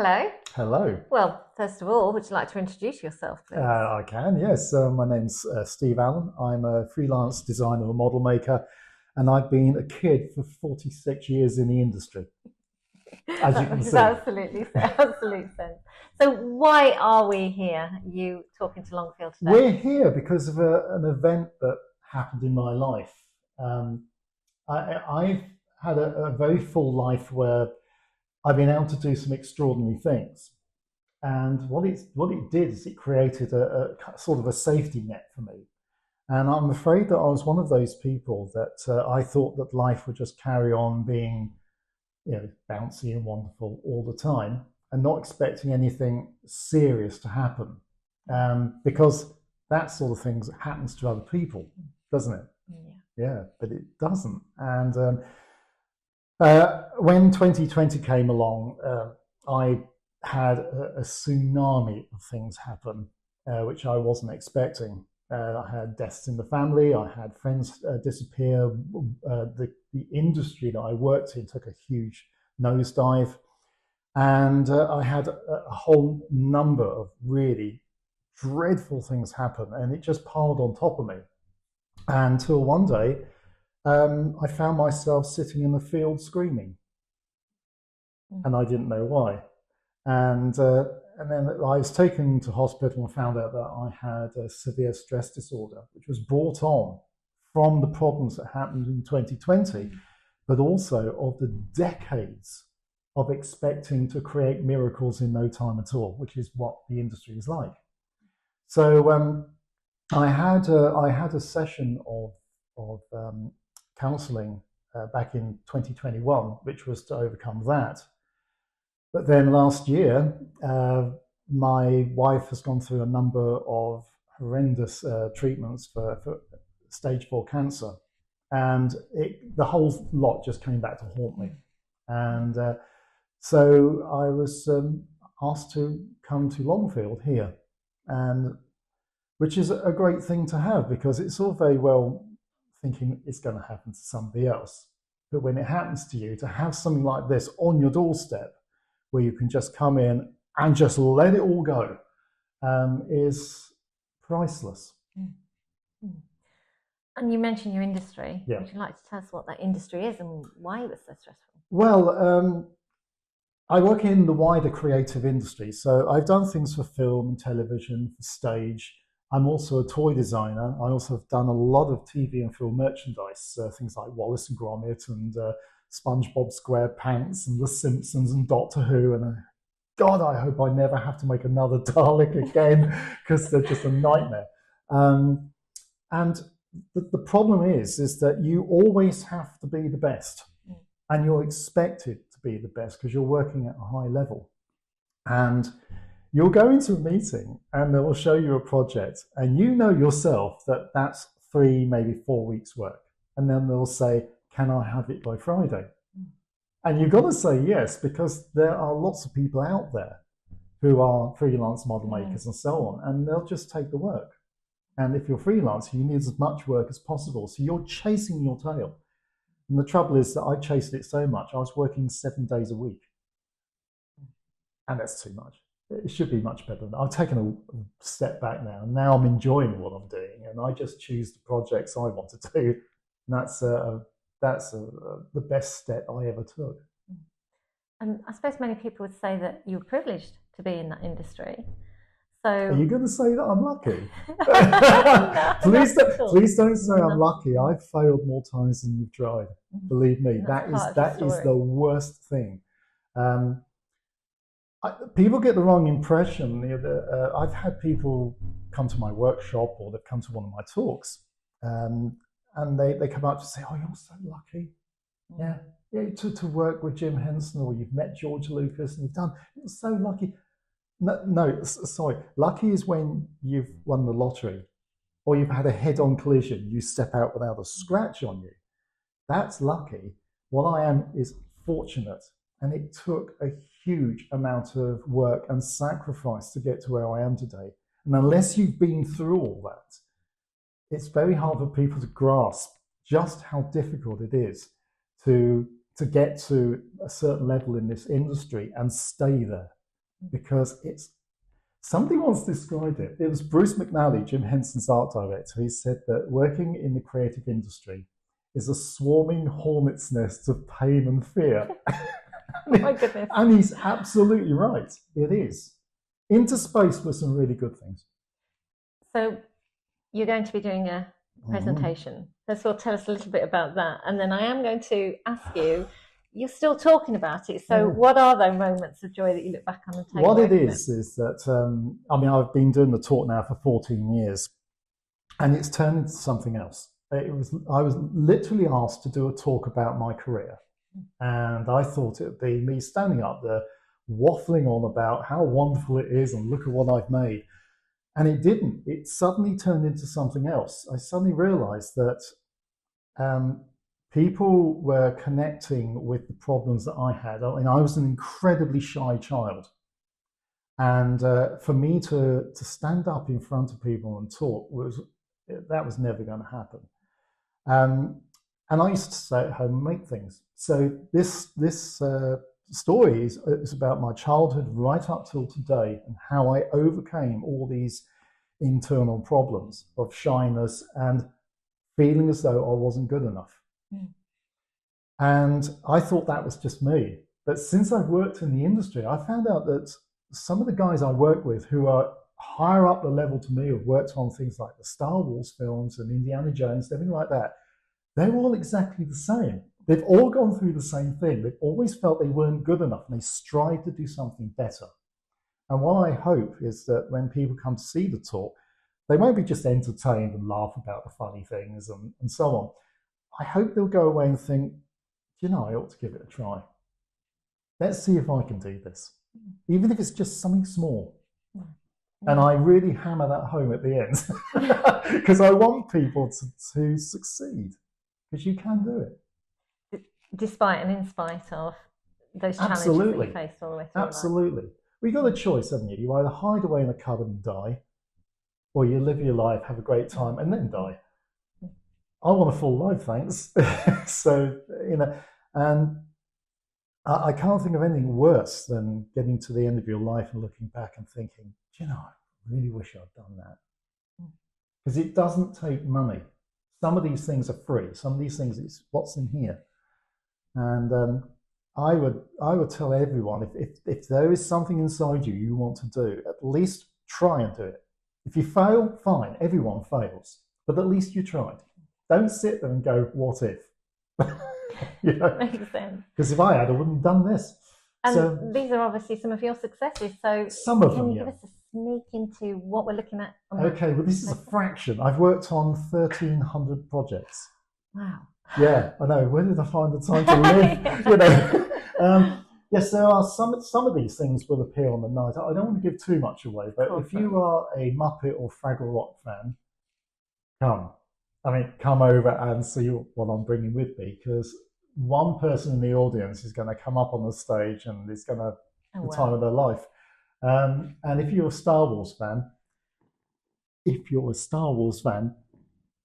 Hello. Hello. Well, first of all, would you like to introduce yourself, please? I can, yes. My name's Steve Allen. I'm a freelance designer and model maker, and I've been a kid for 46 years in the industry, as you That can makes see. absolute sense. So, why are we here? You talking to Longfield today? We're here because of an event that happened in my life. Um, I've had a very full life where I've been able to do some extraordinary things. And what it did is it created a sort of a safety net for me. And I'm afraid that I was one of those people that I thought that life would just carry on being, bouncy and wonderful all the time, and not expecting anything serious to happen, because that sort of thing happens to other people, doesn't it? Yeah. Yeah, but it doesn't. And when 2020 came along, I had a tsunami of things happen, which I wasn't expecting. I had deaths in the family. I had friends disappear. The industry that I worked in took a huge nosedive, and I had a whole number of really dreadful things happen, and it just piled on top of me. Until one day, I found myself sitting in the field screaming, and I didn't know why. And and then I was taken to hospital and found out that I had a severe stress disorder, which was brought on from the problems that happened in 2020, but also of the decades of expecting to create miracles in no time at all, which is what the industry is like. So I had a session of counselling back in 2021, which was to overcome that. But then last year, my wife has gone through a number of horrendous treatments for stage 4 cancer. And the whole lot just came back to haunt me. And so I was asked to come to Longfield here, and which is a great thing to have, because it's all very well thinking it's going to happen to somebody else. But when it happens to you, to have something like this on your doorstep, where you can just come in and just let it all go, is priceless. Mm. And you mentioned your industry. Yeah. Would you like to tell us what that industry is and why it was so stressful? Well, I work in the wider creative industry, so I've done things for film and television, for stage. I'm also a toy designer. I also have done a lot of TV and film merchandise, things like Wallace and Gromit and SpongeBob SquarePants and The Simpsons and Doctor Who. And God, I hope I never have to make another Dalek again, because they're just a nightmare. And the problem is that you always have to be the best, and you're expected to be the best because you're working at a high level. And you'll go into a meeting and they will show you a project, and you know yourself that that's 3, maybe 4 weeks work. And then they'll say, can I have it by Friday? And you've got to say yes, because there are lots of people out there who are freelance model makers and so on, and they'll just take the work. And if you're freelance, you need as much work as possible. So you're chasing your tail. And the trouble is that I chased it so much, I was working 7 days a week. And that's too much. It should be much better. I've taken a step back now. Now I'm enjoying what I'm doing, and I just choose the projects I want to do. And that's the best step I ever took. And I suppose many people would say that you were privileged to be in that industry. So Are you going to say that I'm lucky? No, please don't say I'm lucky. I've failed more times than you've tried. Believe me, that is the worst thing. People get the wrong impression. I've had people come to my workshop, or they've come to one of my talks, and they come up to say, "Oh, you're so lucky, yeah, to work with Jim Henson, or you've met George Lucas, and you're so lucky." No, sorry. Lucky is when you've won the lottery, or you've had a head-on collision. You step out without a scratch on you. That's lucky. What I am is fortunate, and it took a huge amount of work and sacrifice to get to where I am today. And unless you've been through all that, it's very hard for people to grasp just how difficult it is to get to a certain level in this industry and stay there. because it's, somebody once described it. It was Bruce McNally, Jim Henson's art director. He said that working in the creative industry is a swarming hornet's nest of pain and fear. My goodness. And he's absolutely right. It is. Into space with some really good things. So you're going to be doing a presentation. First of all, tell us a little bit about that. And then I am going to ask you, you're still talking about it. So what are those moments of joy that you look back on and take What away it is that, I mean, I've been doing the talk now for 14 years, and it's turned into something else. I was literally asked to do a talk about my career, and I thought it would be me standing up there waffling on about how wonderful it is and look at what I've made. And it didn't. It suddenly turned into something else. I suddenly realized that people were connecting with the problems that I had. I mean, I was an incredibly shy child. And for me to stand up in front of people and talk, that was never going to happen. And I used to stay at home and make things. So this story is about my childhood right up till today and how I overcame all these internal problems of shyness and feeling as though I wasn't good enough. And I thought that was just me. But since I've worked in the industry, I found out that some of the guys I work with who are higher up the level to me, who've worked on things like the Star Wars films and Indiana Jones, everything like that, they're all exactly the same. They've all gone through the same thing. They've always felt they weren't good enough and they strive to do something better. And what I hope is that when people come to see the talk, they won't be just entertained and laugh about the funny things and so on. I hope they'll go away and think, you know, I ought to give it a try. Let's see if I can do this, even if it's just something small. And I really hammer that home at the end because I want people to succeed, because you can do it. Despite and in spite of those challenges that you faced all the way through. Absolutely. Well, you've got a choice, haven't you? You either hide away in a cupboard and die, or you live your life, have a great time, and then die. I want a full life, thanks. So, you know, and I can't think of anything worse than getting to the end of your life and looking back and thinking, you know, I really wish I'd done that. Because it doesn't take money. Some of these things are free. Some of these things, it's what's in here. And I would tell everyone, if there is something inside you you want to do, at least try and do it. If you fail, fine. Everyone fails. But at least you tried. Don't sit there and go, what if? You know? Makes sense. Because if I had, I wouldn't have done this. And so, these are obviously some of your successes. So some of them, can you give us a sneak into what we're looking at? Okay, well, this is a fraction. I've worked on 1,300 projects. Wow. Yeah, I know. Where did I find the time to live? You know. Yes, there are some of these things will appear on the night. I don't want to give too much away, but if you are a Muppet or Fraggle Rock fan, come over and see what I'm bringing with me, because one person in the audience is going to come up on the stage and it's going to the time of their life. And if you're a Star Wars fan,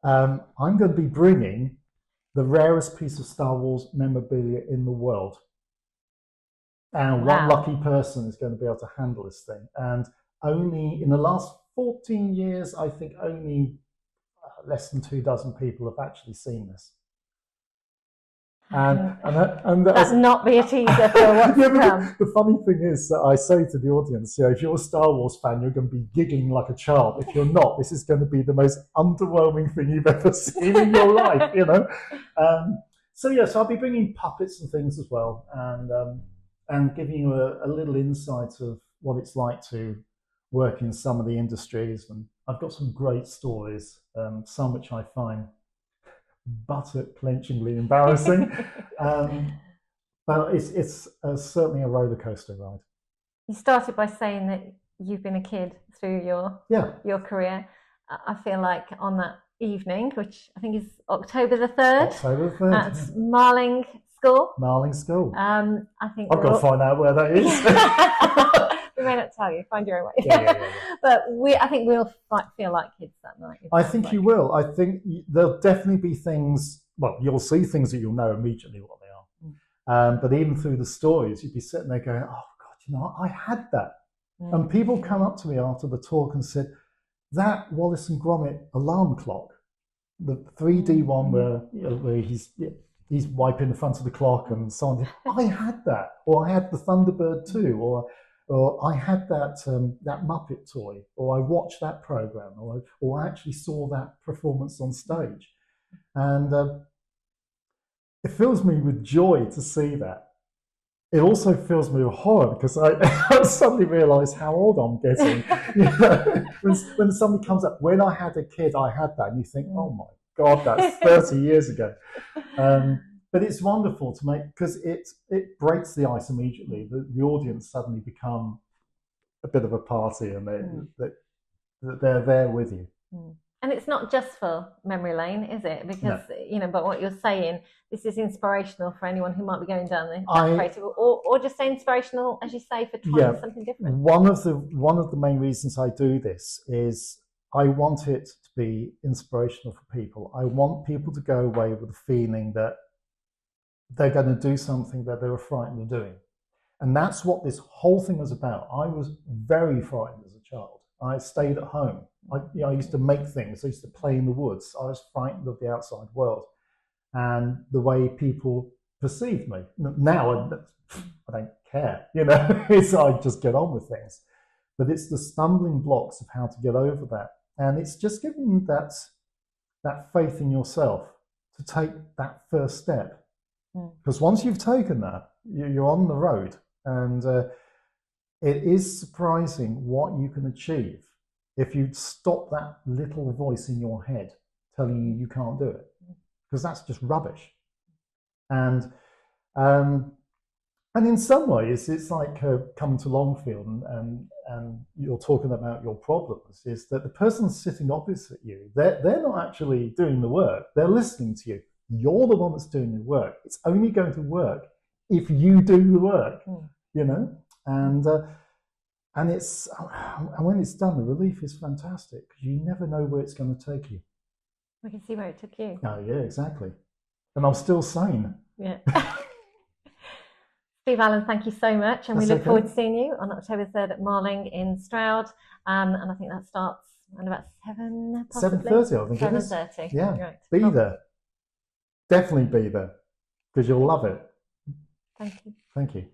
I'm going to be bringing the rarest piece of Star Wars memorabilia in the world. And one lucky person is going to be able to handle this thing. And only in the last 14 years, I think only less than 24 people have actually seen this. And that's not be a teaser for what's to come. The funny thing is that I say to the audience, if you're a Star Wars fan, you're going to be giggling like a child. If you're not, this is going to be the most underwhelming thing you've ever seen in your life, you know. So I'll be bringing puppets and things as well, and giving you a little insight of what it's like to work in some of the industries. And I've got some great stories, some which I find buttock-clenchingly embarrassing, but it's certainly a roller coaster ride. You started by saying that you've been a kid through your career. I feel like on that evening, which I think is October the 3rd, at Marling School. I think I've got to find out where that is. We may not tell you. Find your own way. Yeah. But I think we'll feel like kids that night. I think you will. I think there'll definitely be things. Well, you'll see things that you'll know immediately what they are. But even through the stories, you'd be sitting there going, "Oh God, I had that. And people come up to me after the talk and said, that Wallace and Gromit alarm clock, the 3D one where he's wiping the front of the clock and so on. I had that, or I had the Thunderbird 2, or I had that Muppet toy, or I watched that program, or I actually saw that performance on stage, and it fills me with joy to see that. It also fills me with horror because I suddenly realise how old I'm getting. When somebody comes up, when I had a kid, I had that, and you think, oh my God, that's 30 years ago. But it's wonderful to make, because it breaks the ice immediately. The audience suddenly become a bit of a party, and they're there with you. And it's not just for memory lane, is it? Because but what you're saying, this is inspirational for anyone who might be going down that creative, or just say inspirational, as you say, for trying something different. One of the main reasons I do this is I want it to be inspirational for people. I want people to go away with the feeling that they're going to do something that they were frightened of doing. And that's what this whole thing is about. I was very frightened as a child. I stayed at home. I used to make things. I used to play in the woods. I was frightened of the outside world and the way people perceived me. Now I don't care, I just get on with things. But it's the stumbling blocks of how to get over that. And it's just giving that faith in yourself to take that first step. Because once you've taken that, you're on the road. And it is surprising what you can achieve if you stop that little voice in your head telling you can't do it. Because that's just rubbish. And in some ways, it's like coming to Longfield and you're talking about your problems, is that the person sitting opposite you, they're not actually doing the work. They're listening to you. You're the one that's doing the work. It's only going to work if you do the work, and it's when it's done, the relief is fantastic because you never know where it's going to take you. We can see where it took you. Oh yeah, exactly. And I'm still sane. Yeah. Steve Allen, thank you so much, and we look forward to seeing you on October 3rd at Marling in Stroud, and I think that starts around about 7, possibly. 7:30, I think 7:30. Yeah, right. Be there. Definitely be there because you'll love it. Thank you. Thank you.